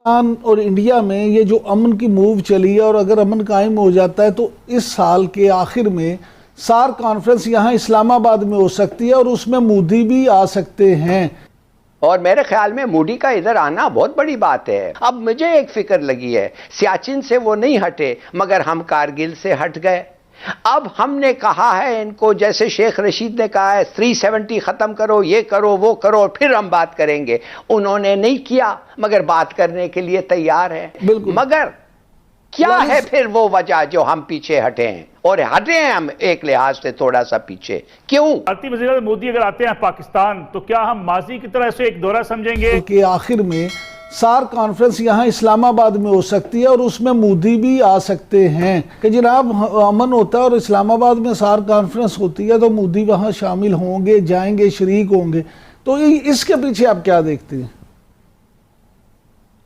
پاکستان اور انڈیا میں یہ جو امن کی موو چلی ہے اور اگر امن قائم ہو جاتا ہے تو اس سال کے آخر میں سارک کانفرنس یہاں اسلام آباد میں ہو سکتی ہے اور اس میں مودی بھی آ سکتے ہیں. اور میرے خیال میں مودی کا ادھر آنا بہت بڑی بات ہے. اب مجھے ایک فکر لگی ہے، سیاچن سے وہ نہیں ہٹے مگر ہم کارگل سے ہٹ گئے. اب ہم نے کہا ہے ان کو، جیسے شیخ رشید نے کہا ہے 370 ختم کرو، یہ کرو وہ کرو، پھر ہم بات کریں گے. انہوں نے نہیں کیا مگر بات کرنے کے لیے تیار ہے. مگر کیا ہے پھر وہ وجہ جو ہم پیچھے ہٹے ہیں؟ اور ہٹے ہیں ہم ایک لحاظ سے تھوڑا سا پیچھے کیوں؟ بھارتی وزیر اعظم مودی اگر آتے ہیں پاکستان تو کیا ہم ماضی کی طرح سے ایک دورہ سمجھیں گے کہ آخر میں سارک کانفرنس یہاں اسلام آباد میں ہو سکتی ہے اور اس میں مودی بھی آ سکتے ہیں کہ جناب امن ہوتا ہے اور اسلام آباد میں سارک کانفرنس ہوتی ہے تو مودی وہاں شامل ہوں گے، جائیں گے، شریک ہوں گے. تو اس کے پیچھے آپ کیا دیکھتے ہیں؟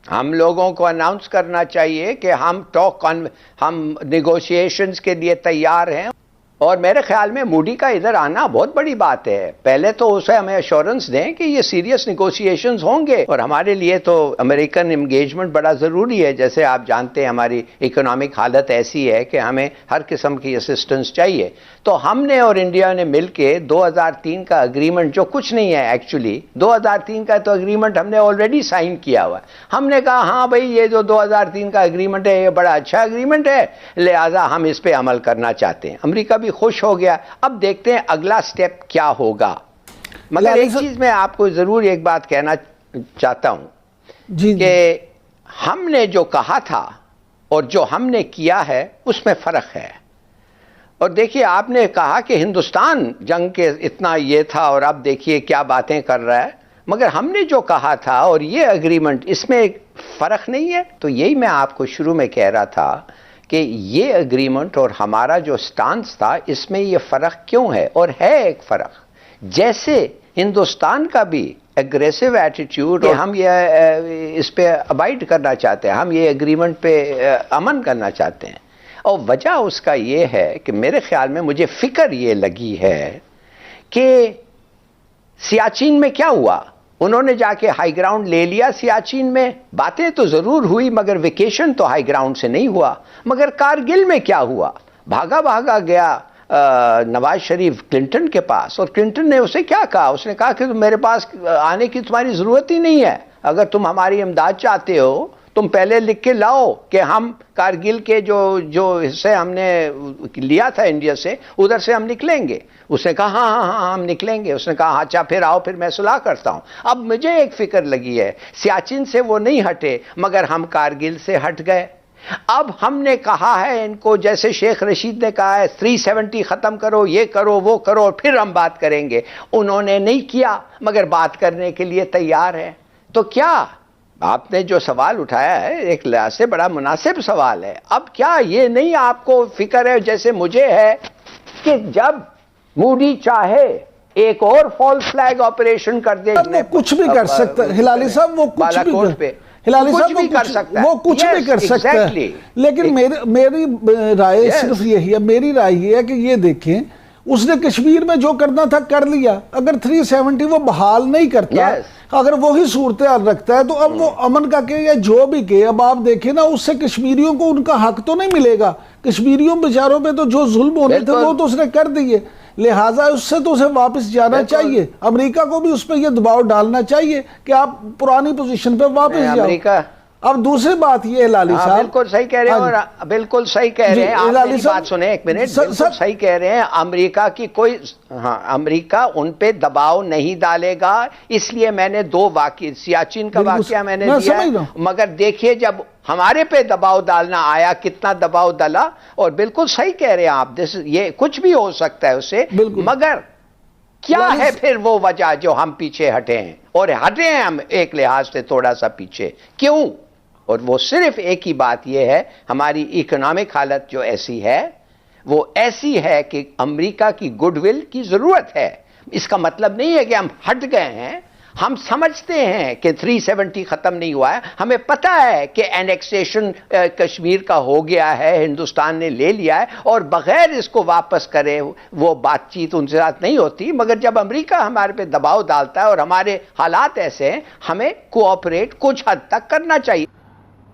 ہم لوگوں کو اناؤنس کرنا چاہیے کہ ہم نیگوشیشنز کے لیے تیار ہیں. اور میرے خیال میں مودی کا ادھر آنا بہت بڑی بات ہے. پہلے تو اسے ہمیں ایشورنس دیں کہ یہ سیریس نیگوشیشنز ہوں گے، اور ہمارے لیے تو امریکن انگیجمنٹ بڑا ضروری ہے. جیسے آپ جانتے ہیں ہماری اکنامک حالت ایسی ہے کہ ہمیں ہر قسم کی اسسٹنس چاہیے. تو ہم نے اور انڈیا نے مل کے 2003 کا اگریمنٹ، جو کچھ نہیں ہے ایکچولی، 2003 کا تو اگریمنٹ ہم نے آلریڈی سائن کیا ہوا ہے. ہم نے کہا ہاں بھئی یہ جو 2003 کا اگریمنٹ ہے یہ بڑا اچھا اگریمنٹ ہے، لہٰذا ہم اس پہ عمل کرنا چاہتے ہیں. امریکہ بھی خوش ہو گیا. اب دیکھتے ہیں اگلا سٹیپ کیا ہوگا. مگر ایک چیز میں آپ کو ضرور ایک بات کہنا چاہتا ہوں کہ ہم نے جو کہا تھا اور جو ہم نے کیا ہے اس میں فرق ہے. اور دیکھیے آپ نے کہا کہ ہندوستان جنگ کے اتنا یہ تھا اور اب دیکھیے کیا باتیں کر رہا ہے. مگر ہم نے جو کہا تھا اور یہ اگریمنٹ، اس میں فرق نہیں ہے. تو یہی میں آپ کو شروع میں کہہ رہا تھا کہ یہ اگریمنٹ اور ہمارا جو سٹانس تھا اس میں یہ فرق کیوں ہے. اور ہے ایک فرق، جیسے ہندوستان کا بھی اگریسو ایٹیٹیوڈ، اور ہم یہ اس پہ ابائڈ کرنا چاہتے ہیں، ہم یہ اگریمنٹ پہ امن کرنا چاہتے ہیں. اور وجہ اس کا یہ ہے کہ میرے خیال میں مجھے فکر یہ لگی ہے کہ سیاچن میں کیا ہوا، انہوں نے جا کے ہائی گراؤنڈ لے لیا. سیاچن میں باتیں تو ضرور ہوئی مگر ویکیشن تو ہائی گراؤنڈ سے نہیں ہوا. مگر کارگل میں کیا ہوا، بھاگا گیا نواز شریف کلنٹن کے پاس، اور کلنٹن نے اسے کیا کہا، اس نے کہا کہ میرے پاس آنے کی تمہاری ضرورت ہی نہیں ہے. اگر تم ہماری امداد چاہتے ہو تم پہلے لکھ کے لاؤ کہ ہم کارگل کے جو حصے ہم نے لیا تھا انڈیا سے، ادھر سے ہم نکلیں گے. اس نے کہا ہاں ہم نکلیں گے. اس نے کہا اچھا پھر آؤ، پھر میں صلح کرتا ہوں. اب مجھے ایک فکر لگی ہے، سیاچن سے وہ نہیں ہٹے مگر ہم کارگل سے ہٹ گئے. اب ہم نے کہا ہے ان کو، جیسے شیخ رشید نے کہا ہے 370 ختم کرو، یہ کرو وہ کرو، پھر ہم بات کریں گے. انہوں نے نہیں کیا مگر بات کرنے کے لیے تیار ہے. تو کیا آپ نے جو سوال اٹھایا ہے ایک لحاظ سے بڑا مناسب سوال ہے. اب کیا یہ نہیں آپ کو فکر ہے جیسے مجھے ہے کہ جب مودی چاہے ایک اور فال فلیگ آپریشن کر دے، وہ کچھ بھی کر سکتا ہے ہلالی صاحب، وہ کچھ بھی کر سکتا ہے، وہ کچھ بھی کر سکتا ہے. لیکن میری رائے صرف یہی ہے، میری رائے یہ ہے کہ یہ دیکھیں اس نے کشمیر میں جو کرنا تھا کر لیا. اگر 370 وہ بحال نہیں کرتا، اگر وہی صورتحال رکھتا ہے تو اب وہ امن کا کہ یا جو بھی کہ اب آپ دیکھیں نا، اس سے کشمیریوں کو ان کا حق تو نہیں ملے گا. کشمیریوں بیچاروں پہ تو جو ظلم ہونے تھے وہ تو اس نے کر دیے، لہٰذا اس سے تو اسے واپس جانا چاہیے. امریکہ کو بھی اس پہ یہ دباؤ ڈالنا چاہیے کہ آپ پرانی پوزیشن پہ واپس جاؤ. اب دوسری بات یہ ہے لالی صاحب، بالکل صحیح کہہ رہے ہیں، اور بالکل صحیح کہہ رہے ہیں آپ. میری بات سنیں ایک منٹ، بالکل صحیح کہہ رہے ہیں. امریکہ کی کوئی امریکہ ان پہ دباؤ نہیں ڈالے گا. اس لیے میں نے دو واقعہ، سیاچن کا واقعہ میں نے دیا، مگر دیکھیے جب ہمارے پہ دباؤ ڈالنا آیا کتنا دباؤ ڈالا. اور بالکل صحیح کہہ رہے ہیں آپ، یہ کچھ بھی ہو سکتا ہے اس سے. مگر کیا ہے پھر وہ وجہ جو ہم پیچھے ہٹے ہیں؟ اور ہٹے ہیں ہم ایک لحاظ سے تھوڑا سا پیچھے کیوں؟ اور وہ صرف ایک ہی بات یہ ہے، ہماری اکنامک حالت جو ایسی ہے وہ ایسی ہے کہ امریکہ کی گڈ ول کی ضرورت ہے. اس کا مطلب نہیں ہے کہ ہم ہٹ گئے ہیں. ہم سمجھتے ہیں کہ 370 ختم نہیں ہوا ہے. ہمیں پتہ ہے کہ اینیکسیشن کشمیر کا ہو گیا ہے، ہندوستان نے لے لیا ہے، اور بغیر اس کو واپس کرے وہ بات چیت ان سے ساتھ نہیں ہوتی. مگر جب امریکہ ہمارے پہ دباؤ ڈالتا ہے اور ہمارے حالات ایسے ہیں، ہمیں کوآپریٹ کچھ حد تک کرنا چاہیے.